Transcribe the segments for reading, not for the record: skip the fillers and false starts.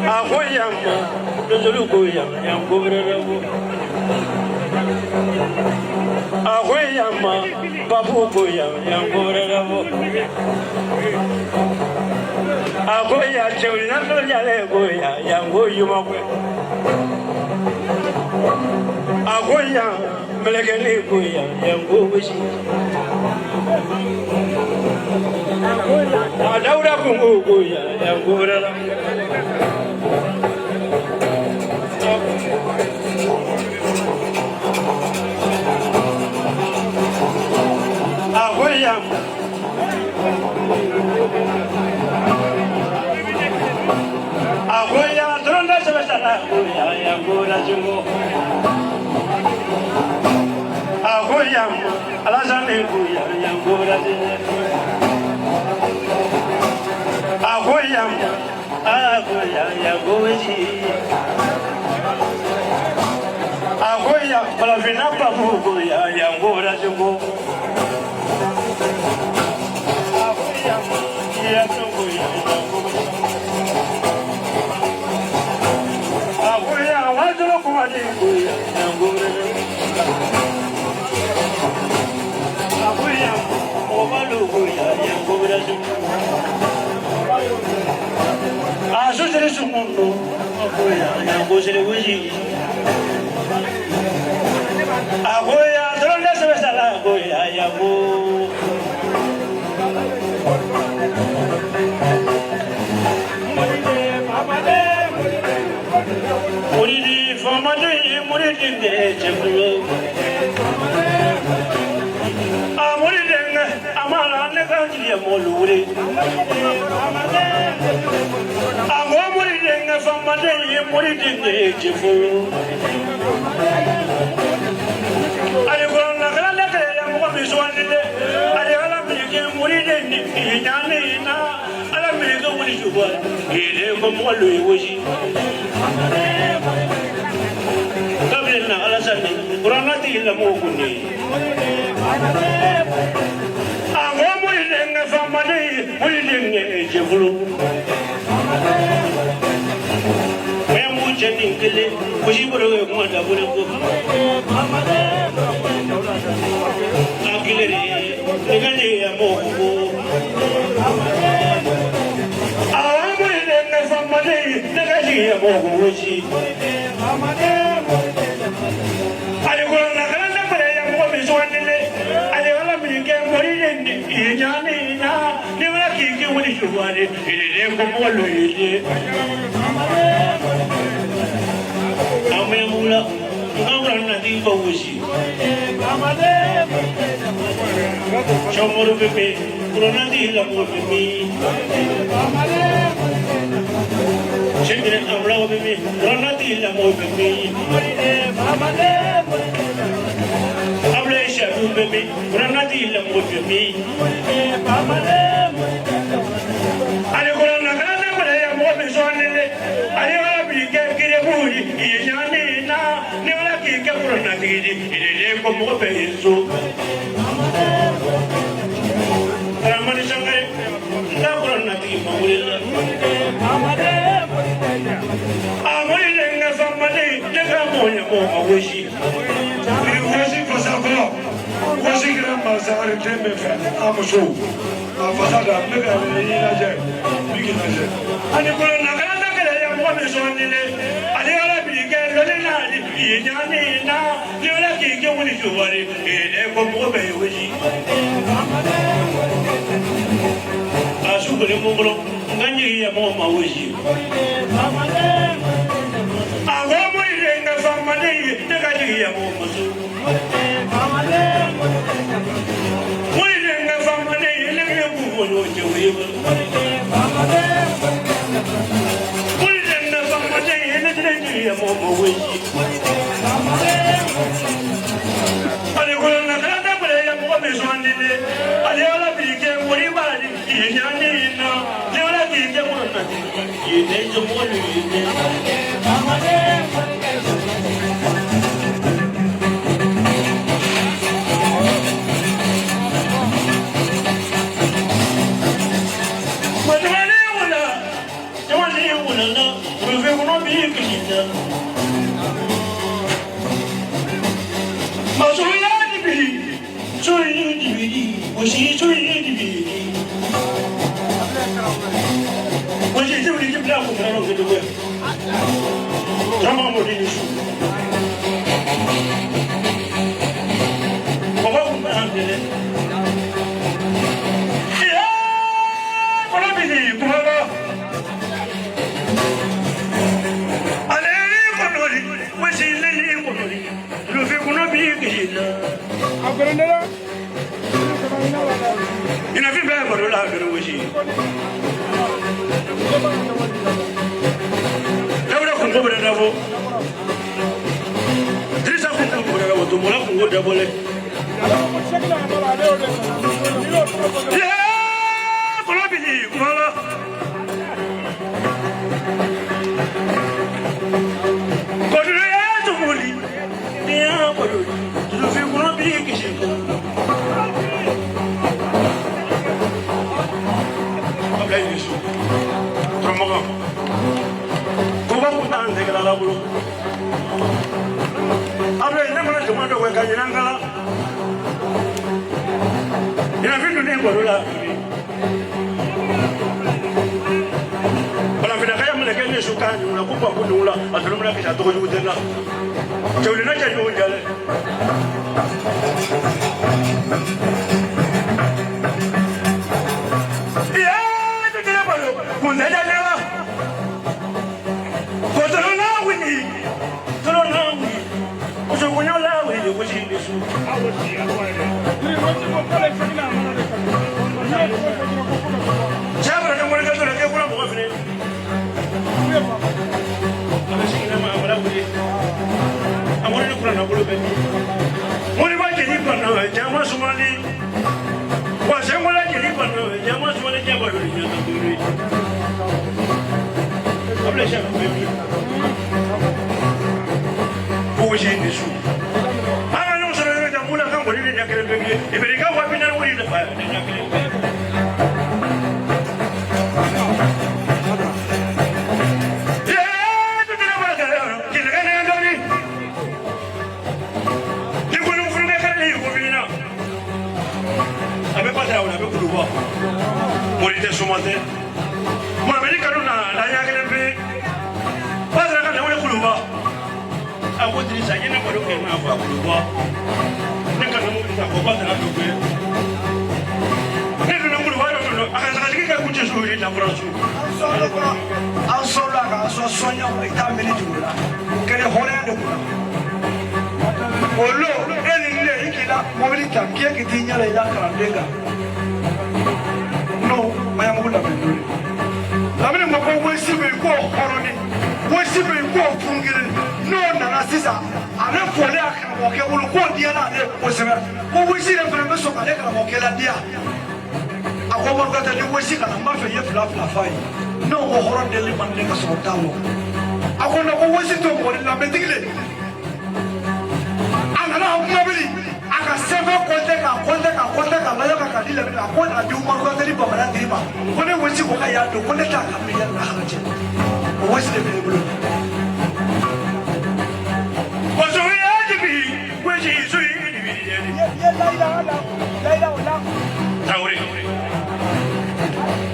Agoyama, Dozulugoyam, Yangoverabo. Agoyama, Babugoyam, Yangoverabo. Agoya, Chilano Yalegoya, Yangoyuma. Agoya, Melagalegoya, Yangovishi. Laura Bungoya, Yangoverabo. William Agoya, Dronda Sabasala, Yangura Jungo Agoya, Alazane, Yangura Agoya, Agoya, Yagoji Agoya, Palavina Pabu, Yangura Jungo nana rufe kuno bi kishina masu ya dibiri soyi dibiri washi soyi dibiri washi dibiri jibla ko kana ro kedo Drama mo di su Baba ko ma handele Ya kola bi ko baba Ina fi bẹ́ẹ̀ bọ̀dọ̀ láàrin owó ṣe. Dábúdá kùn kó bẹ̀rẹ̀ dábó. Tírísà kùn kó bẹ̀rẹ̀ dábó tó mọ́lá kùn kó dábólẹ̀. Yẹ́ kọ́lá bìí kúmọ́lá. Kọ̀dúrẹ́ yẹ́ tó mọ́lì. Ní àpọ̀lọ̀ tó fi kúrọ́ bí kìí kọ́. Yesu promoga ko ba ko tan de la bulu abre ne mana juma do ka nyina ngala ina findu ne ko la bala fina kaya mele ke ne suka ni na ko ba ko dula atulu mena ke ta to ju tena jewle na ja ju jale Kundajalela, Kotorona wini, Torona wini, Usokunyola wini, which is this. Chabra, I'm going to go to the Kepura of it. I'm going to put on a little bit. What about the Nippon now? Jama Somali was a more like a Nippon, Jama Somali Jabba. I'm not sure who is in this room. I don't know that I'm going to come with it. If it got weapon, I will in the fire. I want to say, you know, what okay now for Kuluwa. Never know what I do. Never know what I do. I think I could just read it. I'm so like I saw Sonia like 10 minutes ago. Get a whole end of it. Oh, look, any day, you can Mobilita, get it in your Yakandega. No, I am good at it. I mean, my boy, see me go already. What see me go from getting. No, Nanasisa, I don't for that. Okay, we'll go Diana. Who we see them from the Sokaleka, Mokela Dia. I hope that you will see a mafia yet laugh la fight. No horror delivery niggas of Tamo. I want to always sit up for the Lamedigli. I'm not mobily. I can several contact, I do more than the when I was what I had to put it up. What's the blue? What's the way to be? Which is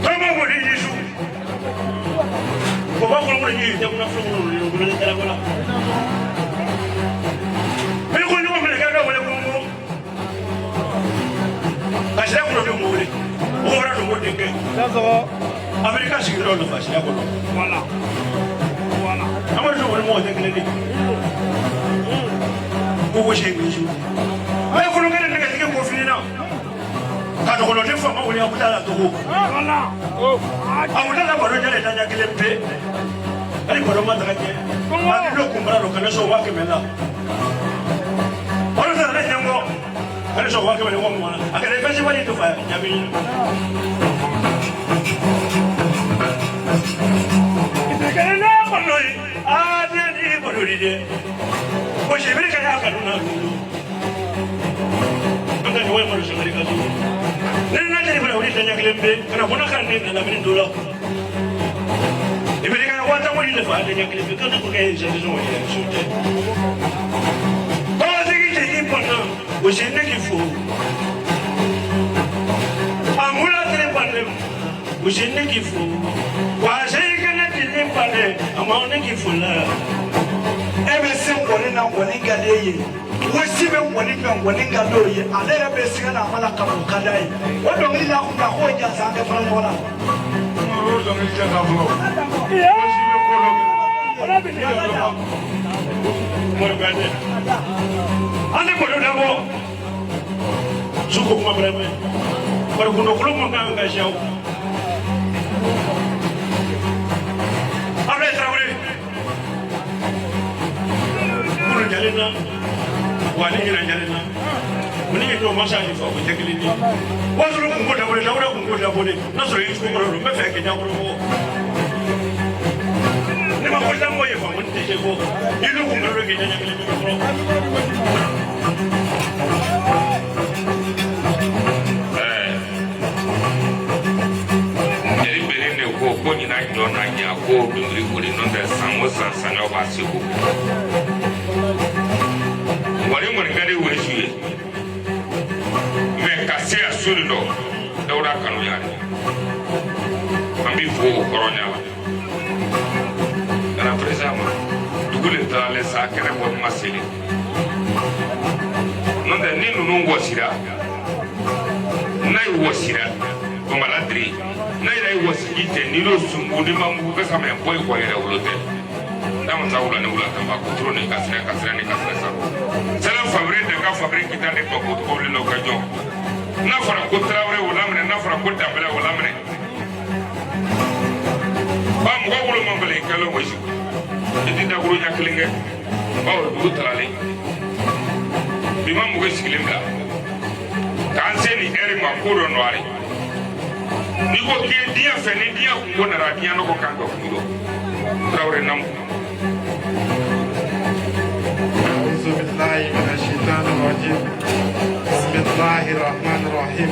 come on, what is you? What will you do? I said, I'm going to move it. Over the wood again. That's all. America is all of us. Voila. I'm going to do one more than anything. Who was he with you? I'm going to get a game of you now. I don't want to from what we have done to hope. I would never let that get paid. I put a mother again. I don't know can also walk him up. What is that? Young girl? I just walk away one more. I can eventually to fire. I mean, if I can never I didn't even do it. But she really can't have a do. I'm going to wait for somebody to do. Then I never know what is the young lady, and I want to come in and I'm in the law. If you can want le fa de yakle be kana ko kay je zo ya chute ba zigi je important o je ne qu'il faut amula très pandem o je ne qu'il faut wa je kana tine pande amone qu'il faut là ebe se ngone na ngone ngade ye wesi be ngone be ngone ngado ye ale ebe se na mala ka ko kadai wodo ngi na ko ko ja sa ke fara wala o do ngi ja ka fo wesi be ko do ona be ya la mo gade ande ko do dabo suko ma breme par ko no ko mo ka ga jaw ale trawre jalena wani ina jalena muni to masa ni fa ko tekili ni wazuru ko da bole dawra ko da bole nasoro yi ko ro me fe ke jawro ko ne ma ko da mo ye fa mun te ko ilu ko ro ke janya kele ko ko ni na nyo na nya ko dungri ko ni no da sanwo sansanyo ba se ko wani mun gade wuri shi me kasi asuri do dawra kanu yare ambi fo koronya na prezama dugule dale sa kere ko masili non da ni nunu wasira nai wasira ko maladri nai dai wasite ni lo sungu ni mamu ka kama boy ko yere ulote dama zawula ne wula kama ko trone kasira ni kasira sa sala fabrique de ka fabrique kita ne ko ko le no ka jo na fara ko trawre wala mene na fara ko tabela wala mene ba mo ko lo mambale kala mo shi idi da guru nya klinge ba o du trale bi ma mo ko sikilimla kan se ni eri ma ko ro noari ni ko ke dia fe ni dia ko na ra dia no ko kan do ko trawre nam أعوذ بالله من الشيطان الرجيم بسم الله الرحمن الرحيم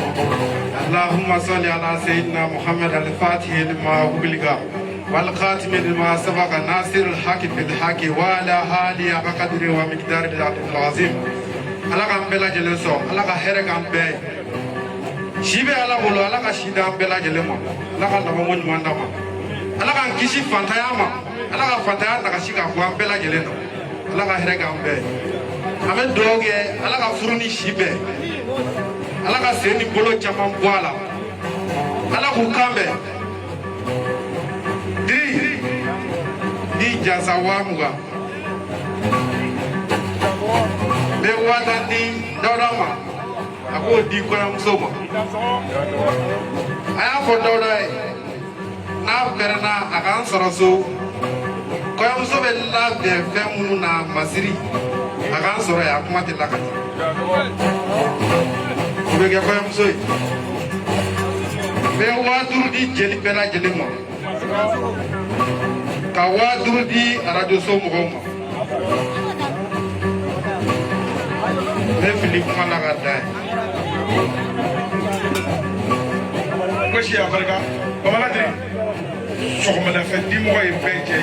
اللهم صل على سيدنا محمد الفاتح لما أغلق والخاتم لما سبق ناصر الحق بالحق وعلى آله قدر ومقدار العظيم على كم بلا جلسوا على كهرك كم بي شيبه على بلو على كشيدا بلا جلما على كنامون مندما على كنكشي فانتياما على كفانتيا نكشيكا فوام بلا جلنا ala ka hɛrɛ k'an bɛɛ an bɛ dugawu kɛ ala ka furu ni si bɛɛ ala ka sen ni bolo caman bɔ a la ala k'u kan bɛɛ di jansa 20,000 n bɛ 50 di Dawuda ma a k'o di kɔɲɔmuso ma a y'a fɔ Dawuda ye n'a pɛrɛnna a k'an sɔrɔ so kɔɲɔmuso bɛ labɛn fɛn minnu na masiri a k'an sɔrɔ yan a kuma tɛ lakati o bɛ kɛ kɔɲɔmuso ye n bɛ 5000 di jeli bɛɛ lajɛlen ma ka 5000 di arajoso mɔgɔw ma n bɛ fili kuma la ka da ye. Gosi a barika babaladiri sɔgɔmada fɛ dimɔgɔ ye bɛɛ jɛ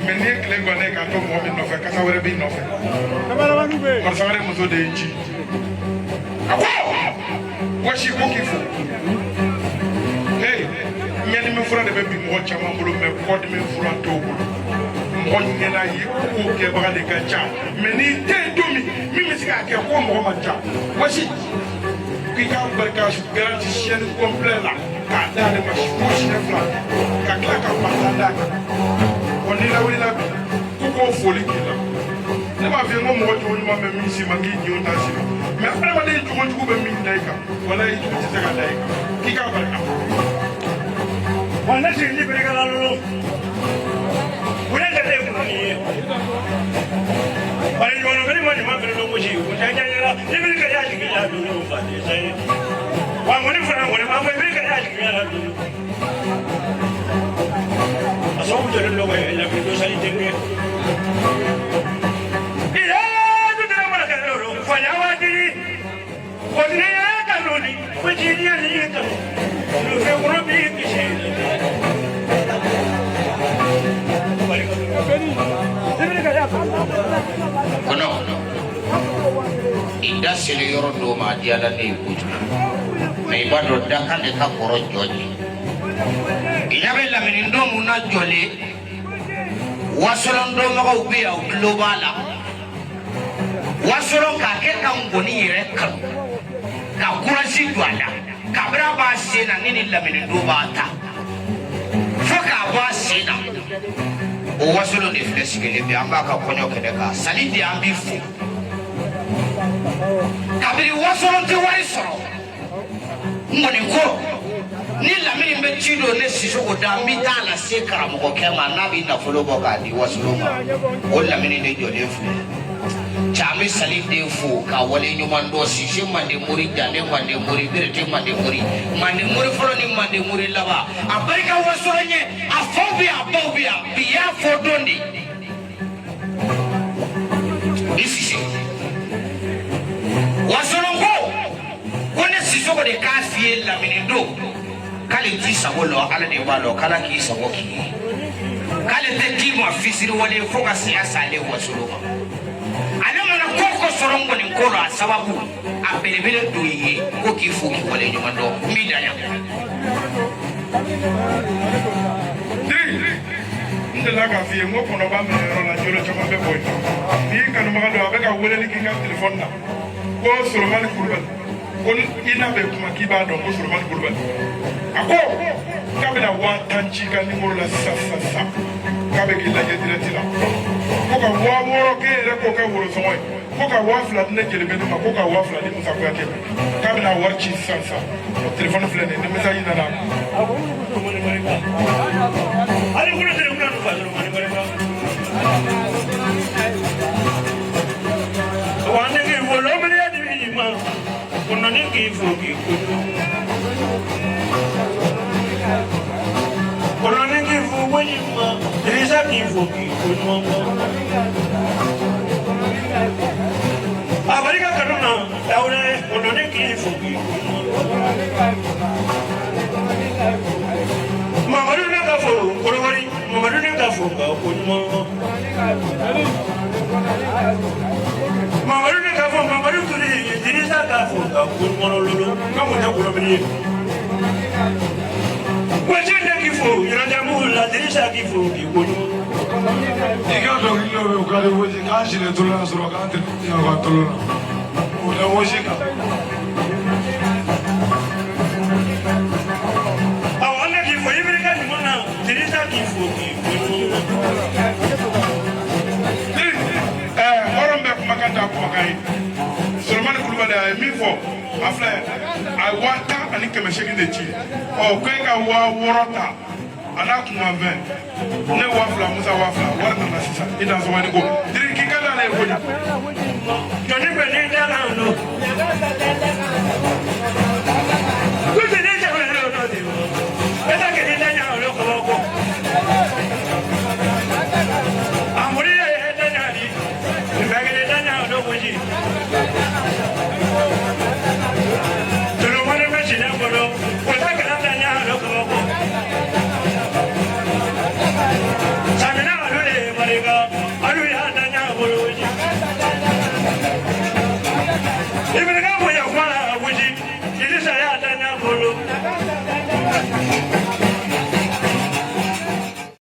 mais n'i ye tile ganne k'a to mɔgɔ min nɔfɛ kasa wɛrɛ b'i nɔfɛ marisa wɛrɛ muso de ye ci a ko gosi ko k'i fo hey ɲɛdimi fura de bɛ bi mɔgɔ caman bolo mais kɔdimi fura t'o bolo mɔgɔ ɲɛna ye ko kɛbaga de ka ca mais n'i tɛ yen don min bɛ se k'a kɛ ko mɔgɔ man ca gosi k'i ka barika garanti chaîne complet la k'a d'ale ma ko siɲɛ fila ka tila ka bata d'a kan wa n'i lawulila bi ko k'o foli k'i la ne b'a f'i ye ko mɔgɔ jogo ɲuman bɛ min si ma k'i jiw ta si ma mais adamaden jogo jugu bɛ min da i kan wala i jugu tɛ se ka da i kan k'i ka barika. wa ne sigi ni barika la lolo o ye jate kun ni ye bari ɲɔgɔn fɛnɛ ma ɲuman fɛnɛ dɔn gosi o tɛ ɲaɲɛla i bɛ ka y'a jigin y'a don ɲɔgɔn fa de sa ye wa ŋɔni fana ŋɔni maa fɔ i bɛ ka y'a jigin y'a don a sɔn kun jɔlen dɔ ka yɛlɛ bi dɔ sali tɛ kɛ du tɛnɛ mana kɛ yɔrɔ fa y'a waati o ne y'a ka loni ko ci ni y'a ni ye kanu lu fɛn kɔnɔ b'i kisi barika sele yoro do ma dia la ne kuju me ba do da kan de ka koro joji ina be la min do mu na jole wasolon do ma ko bi au globala wasolon ka ke kan goni yere kan ka kurasi dwala kabra ba sena ni la min do ba ta foka ba sena o wasolon de flesigele bi amba ka konyo kede ka sali di ambi fu kabiri wasolon te wari soro ngoni ko ni lamini be chido ne sisoko da mi dala se karamo ko kema nabi na folo bo ka di wasolon o lamini ne jode fu chami salif de fu ka wale nyuman do sisi mande muri jande mande muri birte mande muri folo ni mande muri laba abarika wasolonye afobia bobia biya fodondi isisi wasolongo kone sisoko de kafie la minindo kale ti sabolo ala de balo kala ki saboki kale te ti mo fisiri wale foka siasa le wasolongo ale mana koko sorongo ni kora sababu abelebele doye ko ki fuki wale nyumando midanya ndela ka fiye ngo kono ba me ro la jolo chama be boy ni kanu ma do abeka wele ni kinga telephone na ko Souleymane Coulibaly kon ina be kuma ki ba do ko Souleymane Coulibaly ako kabila wa tanchi ka ni ngoro la sa kabe ki la direct la ko ka wa moro ke re ko ka woro so ko ka wa fla ne jele be ma ko ka wa fla ni musa ko yake kabila warchi sa telephone fla ne message na na ali kuna tere kuna no fazendo mani mani wane ke volo mele ya di ma kuna ni ke fogi kuna ni ke fogi ma dirisa ke fogi kuna abarika kanuna daure kuna ni ke fogi Mamadu ne ka fo korowari Mamadu ne ka fo ka kunmo Mamadu ne ka fo Mamadu tuli dirisa ka fo ka kunmo lolo ka mo ta korobiri Waje ne ki fo iranja mu la dirisa ki fo ki kunmo Ika do ilo ka de woji ka shile tola soro ka ante ya ka tola o da woji ka Oron be kuma kanta kuma kai Souleymane Coulibaly ay mi fo afle ay wata ani keme sheki de chi o ko ka wa worota ana kuma 20 ne wafla musa wafla warna na sisa ida so wani go diri ki kala le ko Joni be ni da na no